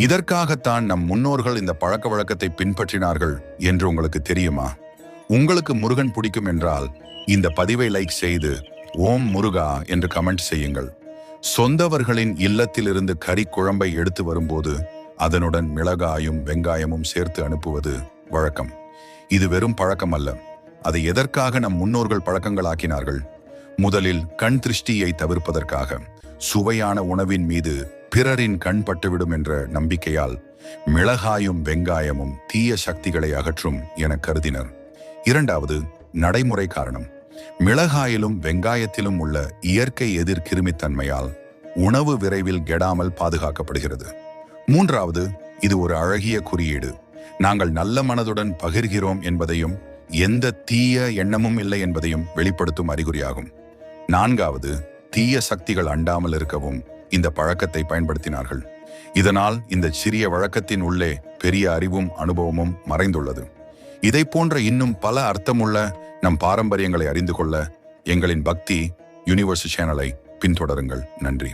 இதற்காகத்தான் நம் முன்னோர்கள் இந்த பழக்க வழக்கத்தை பின்பற்றினார்கள் என்று உங்களுக்கு தெரியுமா? உங்களுக்கு முருகன் பிடிக்கும் என்றால் இந்த பதிவை லைக் செய்து ஓம் முருகா என்று கமெண்ட் செய்யுங்கள். சொந்தவர்களின் இல்லத்திலிருந்து கறி குழம்பை எடுத்து வரும்போது அதனுடன் மிளகாயும் வெங்காயமும் சேர்த்து அனுப்புவது வழக்கம். இது வெறும் பழக்கம் அல்ல. அதை எதற்காக நம் முன்னோர்கள் பழக்கங்களாக்கினார்கள்? முதலில் கண் திருஷ்டியை தவிர்ப்பதற்காக, சுவையான உணவின் மீது பிறரின் கண் பட்டுவிடும் என்ற நம்பிக்கையால் மிளகாயும் வெங்காயமும் தீய சக்திகளை அகற்றும் என கருதினர். இரண்டாவது, நடைமுறை காரணம். மிளகாயிலும் வெங்காயத்திலும் உள்ள இயற்கை எதிர் கிருமித்தன்மையால் உணவு விரைவில் கெடாமல் பாதுகாக்கப்படுகிறது. மூன்றாவது, இது ஒரு அழகிய குறியீடு. நாங்கள் நல்ல மனதுடன் பகிர்கிறோம் என்பதையும் எந்த தீய எண்ணமும் இல்லை என்பதையும் வெளிப்படுத்தும் அறிகுறியாகும். நான்காவது, தீய சக்திகள் அண்டாமல் இருக்கவும் இந்த பழக்கத்தை பயன்படுத்தினார்கள். இதனால் இந்த சிறிய வழக்கத்தின் உள்ளே பெரிய அறிவும் அனுபவமும் மறைந்துள்ளது. இதை போன்ற இன்னும் பல அர்த்தமுள்ள நம் பாரம்பரியங்களை அறிந்து கொள்ள எங்களின் பக்தி யூனிவர்ஸ் சேனலை பின்தொடருங்கள். நன்றி.